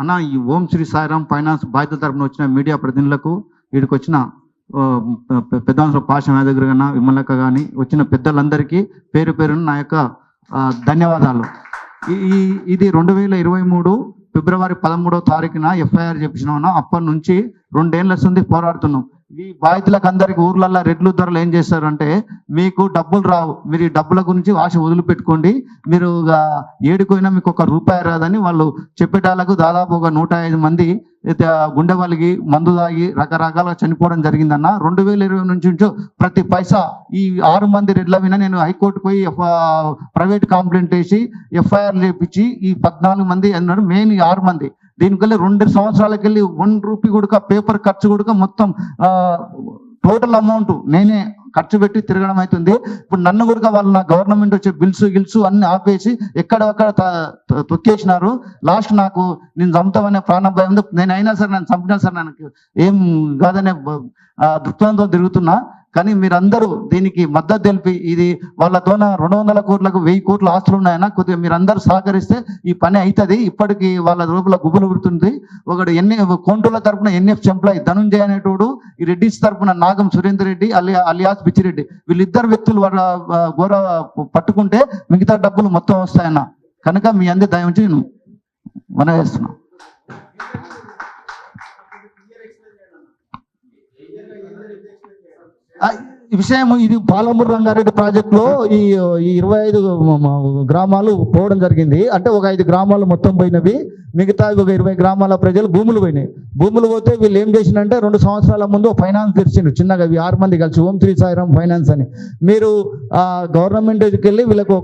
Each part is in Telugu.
అన్న ఈ ఓం శ్రీ సాయిరామ్ ఫైనాన్స్ బాధ్యత తరపున వచ్చిన మీడియా ప్రతినిధులకు వీడికి వచ్చిన పెద్ద పాష దగ్గర కన్నా విమలక్క కానీ వచ్చిన పెద్దలందరికీ పేరు పేరున నా యొక్క ధన్యవాదాలు. ఇది 2023 ఫిబ్రవరి 13వ తారీఖున ఎఫ్ఐఆర్ చేపించినా. అప్పటి నుంచి 2 ఏళ్ళ నుండి పోరాడుతున్నాం. ఈ బాధితులకు అందరికి ఊర్లల్లో రెడ్లు ధరలు ఏం చేస్తారంటే, మీకు డబ్బులు రావు, మీరు ఈ డబ్బుల గురించి ఆశ వదిలిపెట్టుకోండి, మీరు ఏడుకోయినా మీకు ₹1 రాదని వాళ్ళు చెప్పేటాలకు దాదాపు ఒక 105 మంది గుండె వాళ్ళకి మందు తాగి రకరకాలుగా చనిపోవడం జరిగిందన్న. 2020 నుంచి ప్రతి పైసా ఈ 6 మంది రెడ్ల మీద నేను హైకోర్టు పోయి ప్రైవేట్ కంప్లైంట్ వేసి ఎఫ్ఐఆర్ చేపించి ఈ 14 మంది అన్నారు, మెయిన్ 6 మంది. దీనికల్లి 2 సంవత్సరాలకి వెళ్ళి ₹1 కూడా పేపర్ ఖర్చు కూడా మొత్తం టోటల్ అమౌంట్ నేనే ఖర్చు పెట్టి తిరగడం అవుతుంది. ఇప్పుడు నన్ను కూడా వాళ్ళు నా గవర్నమెంట్ వచ్చే బిల్స్ అన్ని ఆపేసి ఎక్కడొక్కడ తొక్కేసినారు. లాస్ట్ నాకు నేను చంపుతామనే ప్రాణం భయం ఉంది. నేను అయినా సరే నన్ను చంపినా సరే నాకు ఏం కాదనే దృక్పథంతో తిరుగుతున్నా. కానీ మీరందరూ దీనికి మద్దతు తెలిపి, ఇది వాళ్ళతోన 200 కోట్లకు 1000 కోట్ల ఆస్తులు ఉన్నాయన్నా, కొద్దిగా మీరందరూ సహకరిస్తే ఈ పని అవుతుంది. ఇప్పటికీ వాళ్ళ రూపంలో గుబులు పుడుతుంది. ఒకడు కోంటూల తరపున ఎన్ఎఫ్ ఎంప్లాయ్ ధనుంజయ్ అనేటోడు, ఈ రెడ్డిస్ తరపున నాగం సురేందర్ రెడ్డి అలియాస్ పిచ్చిరెడ్డి, వీళ్ళిద్దరు వ్యక్తులు ఘోర పట్టుకుంటే మిగతా డబ్బులు మొత్తం వస్తాయన్న. కనుక మీ అందరి దయ ఉంచి నేను మనం చేస్తున్నా. ఈ విషయం ఇది పాలమూరు రంగారెడ్డి ప్రాజెక్టులో ఈ 25 గ్రామాలు పోవడం జరిగింది. అంటే ఒక 5 గ్రామాలు మొత్తం పోయినవి, మిగతా ఒక 20 గ్రామాల ప్రజలు భూములు పోయినాయి. భూములు పోతే వీళ్ళు ఏం చేసినంటే 2 సంవత్సరాల ముందు ఫైనాన్స్ తెరిచిండ్రు చిన్నగా, 6 మంది కలిసి ఓం శ్రీ సాయిరామ్ ఫైనాన్స్ అని. మీరు గవర్నమెంట్ వెళ్ళి వీళ్ళకు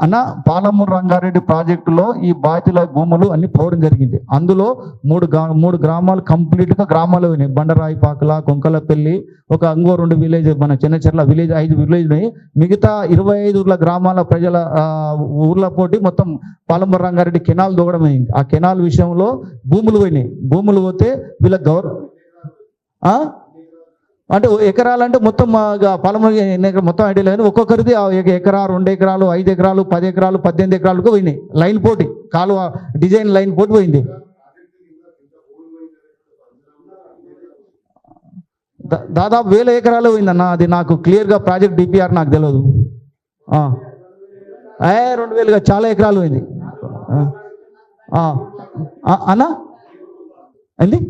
అన్న, పాలమూరు రంగారెడ్డి ప్రాజెక్టులో ఈ బాధితుల భూములు అన్ని పోవడం జరిగింది. అందులో 3 గ్రామాలు కంప్లీట్గా గ్రామాలు పోయినాయి. బండరాయిపాకల, కొంకలపల్లి, ఒక ఇంకో 2 విలేజ్, మన చిన్నచెర్ల విలేజ్, 5 విలేజ్ ఉన్నాయి. మిగతా 25 ఊర్ల గ్రామాల ప్రజల ఊర్ల పోటీ మొత్తం పాలమూరు రంగారెడ్డి కెనాల్ దూగడం అయింది. ఆ కెనాల్ విషయంలో భూములు పోయినాయి. భూములు పోతే వీళ్ళ అంటే ఎకరాలంటే మొత్తం పాలమూరు మొత్తం ఐడియా లేదు. ఒక్కొక్కరిది 1 ఎకరా, 2 ఎకరాలు, 5 ఎకరాలు, 10 ఎకరాలు, 18 ఎకరాలకు పోయినాయి. లైన్ పోటీ, కాలువ డిజైన్ లైన్ పోటీ పోయింది. దాదాపు 1000 ఎకరాలు పోయిందన్న. అది నాకు క్లియర్గా ప్రాజెక్ట్ డిపిఆర్ నాకు తెలియదు. 2000 చాలా ఎకరాలు పోయింది అన్న. అండి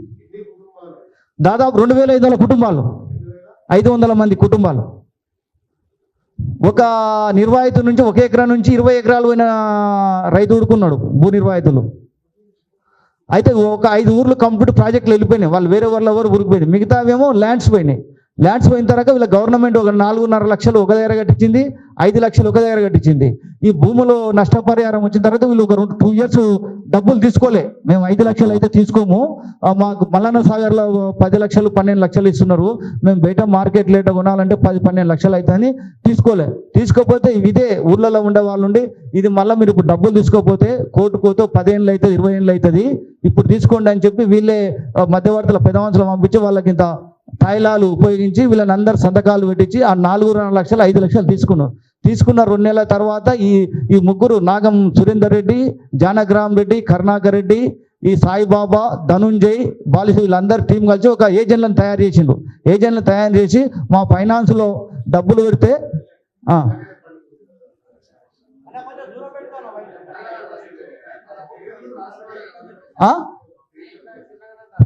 దాదాపు 2500 కుటుంబాలు, 500 మంది కుటుంబాలు. ఒక నిర్వాహితు నుంచి 1 ఎకరా నుంచి 20 ఎకరాలు పోయిన రైతు ఊరుకున్నాడు భూ నిర్వాహితులు. అయితే ఒక 5 ఊర్లు కంప్లీట్ ప్రాజెక్టులు వెళ్ళిపోయినాయి. వాళ్ళు వేరే వాళ్ళు ఎవరు ఊరికిపోయింది. మిగతావేమో ల్యాండ్స్ పోయినాయి. ల్యాండ్స్ పోయిన తర్వాత వీళ్ళ గవర్నమెంట్ ఒక 4.5 లక్షలు ఒక దగ్గర కట్టించింది, 5 లక్షలు ఒక దగ్గర కట్టించింది. ఈ భూములో నష్టపరిహారం వచ్చిన తర్వాత వీళ్ళు ఒక 2 ఇయర్స్ డబ్బులు తీసుకోలే. మేము 5 లక్షలు అయితే తీసుకోము, మాకు మల్లన్న సాగర్లో 10 లక్షలు 12 లక్షలు ఇస్తున్నారు, మేము బయట మార్కెట్ రేట్ కొనాలంటే 10-12 లక్షలు అవుతుంది తీసుకోలే. తీసుకోకపోతే ఇదే ఊర్లలో ఉండే వాళ్ళు ఉండి, ఇది మళ్ళీ మీరు ఇప్పుడు డబ్బులు తీసుకోకపోతే కోర్టుకు పోతే 10 ఏళ్ళు అవుతుంది, 20 ఏళ్ళు అవుతుంది, ఇప్పుడు తీసుకోండి అని చెప్పి వీళ్ళే మధ్యవర్తుల పెదవంశలు పంపించి వాళ్ళకి ఇంత తాయిలాలు ఉపయోగించి వీళ్ళని అందరు సంతకాలు పెట్టించి ఆ 4.5 లక్షలు 5 లక్షలు తీసుకున్న 2 నెలల తర్వాత ఈ ముగ్గురు, నాగం సురేందర్ రెడ్డి, జానగ్రామ్ రెడ్డి, కరుణాకర్ రెడ్డి, ఈ సాయిబాబా, ధనుంజయ్, బాలిసు, వీళ్ళందరూ టీం కలిసి ఒక ఏజెంట్లను తయారు చేసిండ్రు. ఏజెంట్లను తయారు చేసి మా ఫైనాన్స్లో డబ్బులు పెడితే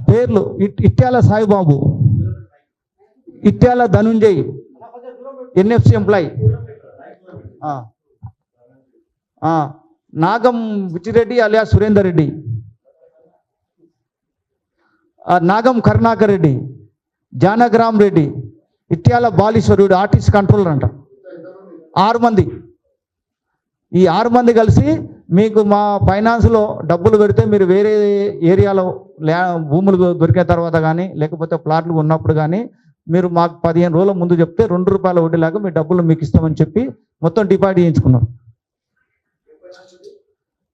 పేర్లు ఇట్యాల సాయిబాబు, ఇట్యాల ధనుంజయ్, ఎన్ఎఫ్సి ఎంప్లాయ్, నాగం విచ్చిరెడ్డి అలియా సురేందర్ రెడ్డి, నాగం కరుణాకర్ రెడ్డి, జానగ్రామ్ రెడ్డి, ఇట్యాల బాలీశ్వరుడు ఆర్టిస్ట్ కంట్రోలర్ అంట. 6 మంది. ఈ 6 మంది కలిసి మీకు మా ఫైనాన్స్లో డబ్బులు పెడితే మీరు వేరే ఏరియాలో భూములు దొరికిన తర్వాత కానీ లేకపోతే ప్లాట్లు ఉన్నప్పుడు కానీ మీరు మాకు 15 రోజుల ముందు చెప్తే ₹2 వడ్డీలాగా మీ డబ్బులు మీకు ఇస్తామని చెప్పి మొత్తం డిపాజిట్ చేయించుకున్నారు.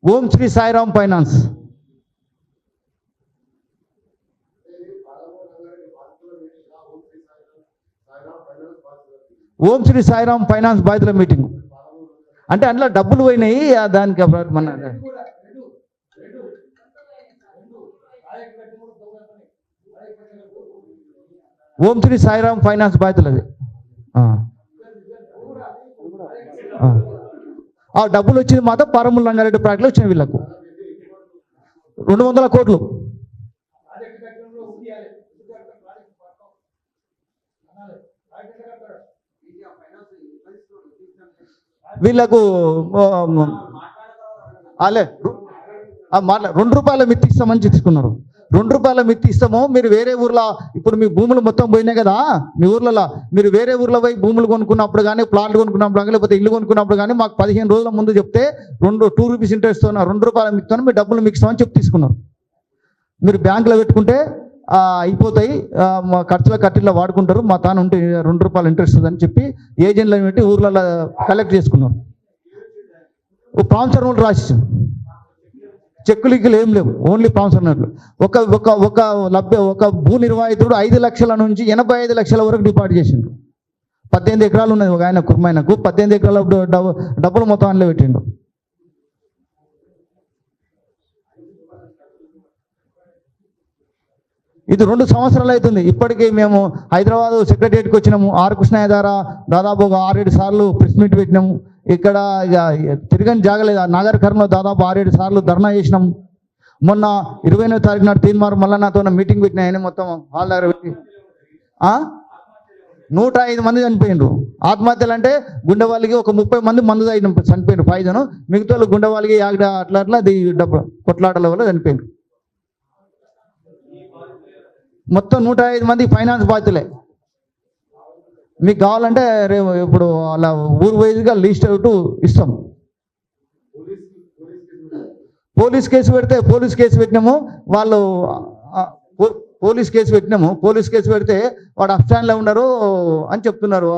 ఓం శ్రీ సాయిరామ్ ఫైనాన్స్. ఓం శ్రీ సాయిరామ్ ఫైనాన్స్ బాధితుల మీటింగ్ అంటే అందులో డబ్బులు పోయినాయి దానికి మన ఓం శ్రీ సాయిరామ్ ఫైనాన్స్ బాధితులది ఆ డబ్బులు వచ్చింది మాత్రం పారమూల రంగారెడ్డి ప్రాజెక్టులో వచ్చిన వీళ్ళకు 200 కోట్లు. వీళ్ళకు అలే ₹2 మిత్తి ఇస్తామని తీసుకున్నారు. ₹2 మిత్తి ఇస్తాము. మీరు వేరే ఊర్లో ఇప్పుడు మీ భూములు మొత్తం పోయినాయి కదా, మీ ఊర్లలో మీరు వేరే ఊర్లో పోయి భూములు కొనుక్కున్నప్పుడు కానీ ప్లాట్లు కొనుక్కున్నప్పుడు కానీ లేకపోతే ఇల్లు కొనుక్కున్నప్పుడు కానీ మాకు 15 రోజుల ముందు చెప్తే ₹2 ఇంట్రెస్ట్ ₹2 మిత్తాను మీ డబ్బులు మీకు ఇస్తామని చెప్పి తీసుకున్నారు. మీరు బ్యాంకులో పెట్టుకుంటే అయిపోతాయి, మా ఖర్చుల కట్టిలో వాడుకుంటారు, మా తాను ఉంటే ₹2 ఇంట్రెస్ట్ అని చెప్పి ఏజెంట్లను పెట్టి ఊర్లలో కలెక్ట్ చేసుకున్నారు. ప్రాన్సర్ నోట్లు రాసి చెక్కులు ఏం లేవు, ఓన్లీ ప్రాన్సర్ నోట్లు. ఒక భూ నిర్వాహితుడు 5 లక్షల నుంచి 85 లక్షల వరకు డిపాజిట్ చేసిండు. 18 ఎకరాలు ఉన్నది ఒక ఆయన కుర్మాయనకు, 18 ఎకరాల డబ్బులు మొత్తం అందులో పెట్టిండు. ఇది 2 సంవత్సరాలు అవుతుంది. ఇప్పటికీ మేము హైదరాబాద్ సెక్రటరియట్కి వచ్చినాము. ఆర్ కృష్ణయ్య ద్వారా దాదాపు ఒక 6-7 సార్లు ప్రెస్ మీట్ పెట్టినాము. ఇక్కడ తిరగని జాగలేదు. నగర కర్మలో దాదాపు 6-7 సార్లు ధర్నా చేసినాము. మొన్న 20వ తారీఖు నాడు తీన్మార్ మళ్ళీ నాతో మీటింగ్ పెట్టిన ఆయన మొత్తం హాల్ దగ్గర పెట్టి 105 మంది చనిపోయినారు. ఆత్మహత్యలు అంటే గుండె వాళ్ళకి ఒక 30 మంది మందు చనిపోయినారు పాయిజను. మిగతా వాళ్ళు గుండె వాళ్ళకి అట్లా అది డబ్బు కొట్లాటల వల్ల చనిపోయినారు. మొత్తం 105 మంది ఫైనాన్స్ బాధ్యులే. మీకు కావాలంటే రేపు ఇప్పుడు అలా ఊరు వైజ్గా లిస్ట్ అవుట్ ఇస్తాం. పోలీస్ కేసు పెట్టినాము. వాళ్ళు పోలీస్ కేసు పెడితే వాడు అఫ్స్టాండ్లో ఉన్నారు అని చెప్తున్నారు.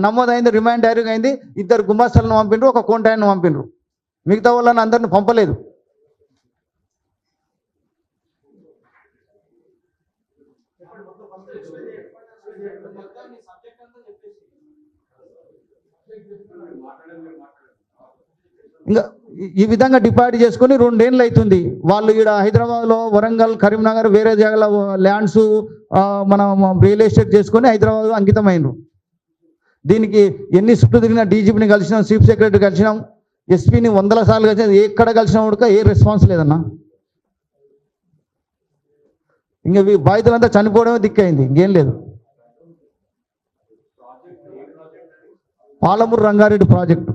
నమోదైంది, రిమాండ్ డైరీ అయింది. 2 గుమాస్తాలను పంపిండ్రు, ఒక కోంటాయన్ని పంపిండ్రు. మిగతా వాళ్ళని అందరిని పంపలేదు. ఇంకా ఈ విధంగా డిపాజిట్ చేసుకుని 2 ఏళ్ళు అవుతుంది. వాళ్ళు ఇక్కడ హైదరాబాద్లో, వరంగల్, కరీంనగర్ వేరే జాగాల ల్యాండ్స్ మనం రియల్ ఎస్టేట్ చేసుకొని హైదరాబాద్లో అంకితమైనరు. దీనికి ఎన్ని చుట్టూ తిరిగినా డీజీపీని కలిసినాం, చీఫ్ సెక్రటరీ కలిసినాం, ఎస్పీని 100 సార్లు కలిసినాం. ఎక్కడ కలిసినా కూడా ఏ రెస్పాన్స్ లేదన్నా. ఇంకా బాధితులంతా చనిపోవడమే దిక్కైంది, ఇంకేం లేదు. పాలమూరు రంగారెడ్డి ప్రాజెక్టు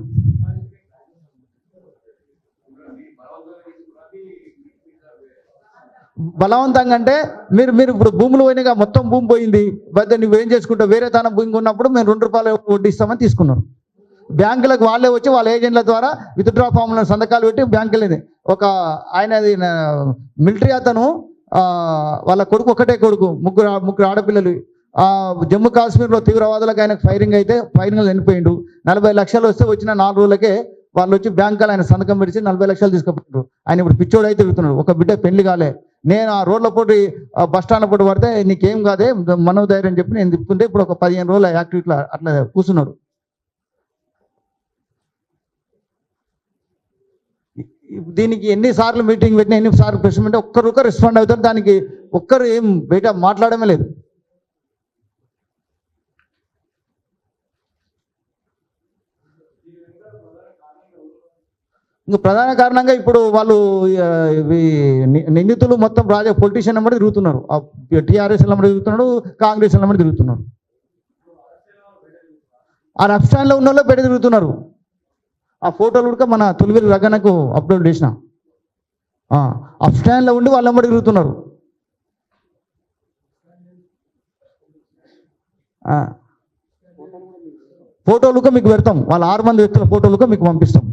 బలవంతంగా అంటే మీరు ఇప్పుడు భూములు పోయినాగా మొత్తం భూమి పోయింది, బట్ నువ్వేం చేసుకుంటావు, వేరే తన భూమి కొన్నప్పుడు మేము ₹2 వడ్డీ ఇస్తామని తీసుకున్నారు. బ్యాంకులకు వాళ్ళే వచ్చి వాళ్ళ ఏజెంట్ల ద్వారా విత్డ్రా ఫామ్లను సంతకాలు పెట్టి బ్యాంకులది ఒక ఆయనది మిలిటరీ అతను వాళ్ళ కొడుకు ఒకటే కొడుకు, ముగ్గురు ఆడపిల్లలు. జమ్మూ కాశ్మీర్లో తీవ్రవాదులకు ఆయనకు ఫైరింగ్ అయితే ఫైరింగ్ చనిపోయిండు. 40 లక్షలు వస్తే వచ్చిన 4 రోజులకే వాళ్ళు వచ్చి బ్యాంకులు ఆయన సంతకం పెడిచి 40 లక్షలు తీసుకుపోయారు. ఆయన ఇప్పుడు పిచ్చోడు అయితే తిరుగుతున్నాడు. ఒక బిడ్డ పెళ్లి కాలే. నేను ఆ రోడ్ల పోటీ బస్ స్టాండ్ పోటీ పడితే నీకేం కాదే మనోధైర్యం చెప్పి నేను తిప్పుకుంటే ఇప్పుడు ఒక 15 రోజుల యాక్టివిటీలో అట్లా కూర్చున్నాడు. దీనికి ఎన్నిసార్లు మీటింగ్ పెట్టినా, ఎన్నిసార్లు ప్రెస్ మీట్, ఒక్కరు రెస్పాండ్ అవుతారు. దానికి ఒక్కరు ఏం బయట మాట్లాడమే లేదు. ఇంకా ప్రధాన కారణంగా ఇప్పుడు వాళ్ళు నిందితులు మొత్తం పొలిటీషియన్ నెంబర్ తిరుగుతున్నారు. టీఆర్ఎస్ నెంబర్ తిరుగుతున్నాడు, కాంగ్రెస్ నెంబర్ తిరుగుతున్నారు. ఆ అఫ్స్టాండ్లో ఉన్న వాళ్ళు బయట తిరుగుతున్నారు. ఆ ఫోటోలు కూడా మన తొలివేలు రగనకు అప్లోడ్ చేసిన. అఫ్స్టాండ్లో ఉండి వాళ్ళ నెంబర్ తిరుగుతున్నారు. ఫోటోలుగా మీకు పెడతాం, వాళ్ళ 6 మంది వ్యక్తుల ఫోటోలుగా మీకు పంపిస్తాం.